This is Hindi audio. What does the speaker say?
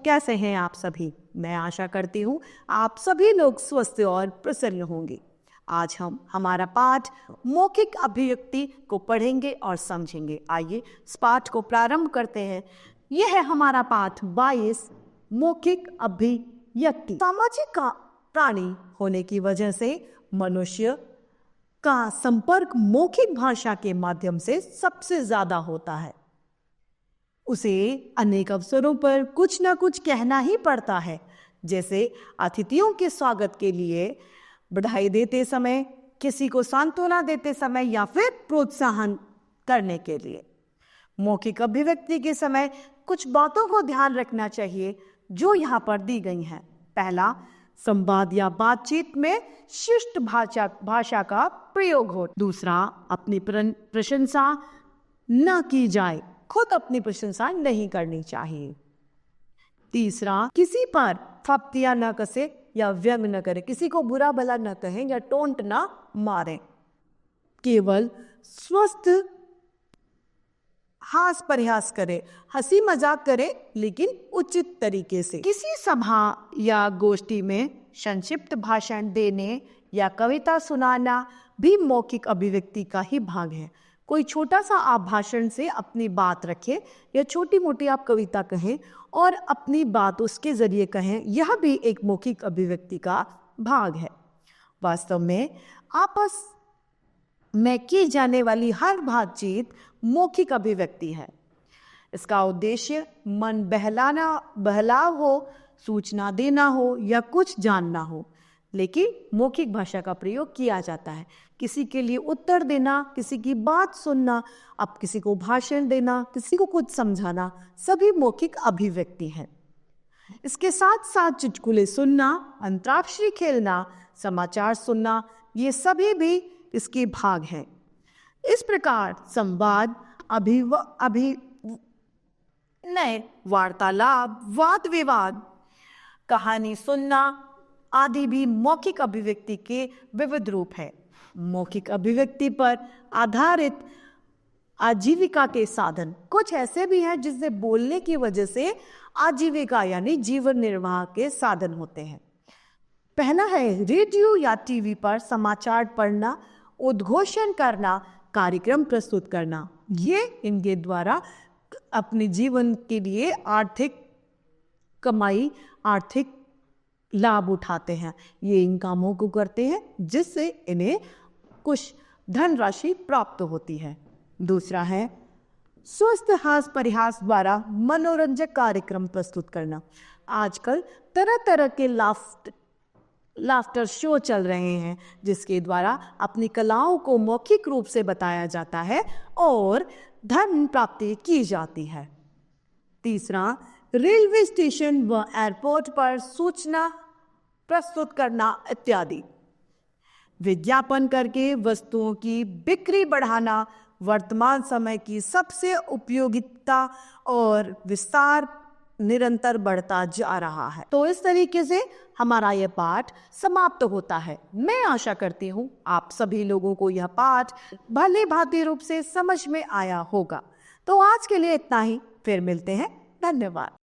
कैसे हैं आप सभी? मैं आशा करती हूँ आप सभी लोग स्वस्थ और प्रसन्न होंगे। आज हम हमारा पाठ मौखिक अभिव्यक्ति को पढ़ेंगे और समझेंगे। आइए इस पाठ को प्रारंभ करते हैं। यह है हमारा पाठ 22 मौखिक अभिव्यक्ति। सामाजिक प्राणी होने की वजह से मनुष्य का संपर्क मौखिक भाषा के माध्यम से सबसे ज्यादा होता है। उसे अनेक अवसरों पर कुछ ना कुछ कहना ही पड़ता है, जैसे अतिथियों के स्वागत के लिए, बधाई देते समय, किसी को सांत्वना देते समय या फिर प्रोत्साहन करने के लिए। मौखिक अभिव्यक्ति के समय कुछ बातों को ध्यान रखना चाहिए जो यहाँ पर दी गई हैं। पहला, संवाद या बातचीत में शिष्ट भाषा का प्रयोग हो। दूसरा, अपनी प्रशंसा न की जाए, खुद अपनी प्रशंसा नहीं करनी चाहिए। तीसरा, किसी पर फप्तियां न कसे या व्यंग न करे, किसी को बुरा भला न कहें या टोंट न मारें। केवल स्वस्थ हास परिहास करे, हंसी मजाक करे, लेकिन उचित तरीके से। किसी सभा या गोष्ठी में संक्षिप्त भाषण देने या कविता सुनाना भी मौखिक अभिव्यक्ति का ही भाग है। कोई छोटा सा आप भाषण से अपनी बात रखें या छोटी मोटी आप कविता कहें और अपनी बात उसके जरिए कहें, यह भी एक मौखिक अभिव्यक्ति का भाग है। वास्तव में आपस में की जाने वाली हर बातचीत मौखिक अभिव्यक्ति है। इसका उद्देश्य मन बहलाव हो, सूचना देना हो या कुछ जानना हो, लेकिन मौखिक भाषा का प्रयोग किया जाता है। किसी के लिए उत्तर देना, किसी की बात सुनना, अब किसी को भाषण देना, किसी को कुछ समझाना, सभी मौखिक अभिव्यक्ति है। इसके साथ साथ चुटकुले सुनना, अंतराक्षरी खेलना, समाचार सुनना, ये सभी भी इसके भाग हैं। इस प्रकार संवाद, वार्तालाप, वाद विवाद, कहानी सुनना आदि भी मौखिक अभिव्यक्ति के विविध रूप है। मौखिक अभिव्यक्ति पर आधारित आजीविका के साधन कुछ ऐसे भी हैं जिससे बोलने की वजह से आजीविका यानी जीवन निर्वाह के साधन होते हैं। पहला है रेडियो या टीवी पर समाचार पढ़ना, उद्घोषण करना, कार्यक्रम प्रस्तुत करना। ये इनके द्वारा अपने जीवन के लिए आर्थिक कमाई, आर्थिक लाभ उठाते हैं। ये इन कामों को करते हैं जिससे इन्हें कुछ धनराशि प्राप्त होती है। दूसरा है स्वस्थ हास परिहास द्वारा मनोरंजक कार्यक्रम प्रस्तुत करना। आजकल तरह तरह के लाफ्टर शो चल रहे हैं जिसके द्वारा अपनी कलाओं को मौखिक रूप से बताया जाता है और धन प्राप्ति की जाती है। तीसरा, रेलवे स्टेशन व एयरपोर्ट पर सूचना प्रस्तुत करना इत्यादि। विज्ञापन करके वस्तुओं की बिक्री बढ़ाना वर्तमान समय की सबसे उपयोगिता और विस्तार निरंतर बढ़ता जा रहा है। तो इस तरीके से हमारा यह पाठ समाप्त होता है। मैं आशा करती हूँ आप सभी लोगों को यह पाठ भली भांति रूप से समझ में आया होगा। तो आज के लिए इतना ही, फिर मिलते हैं। धन्यवाद।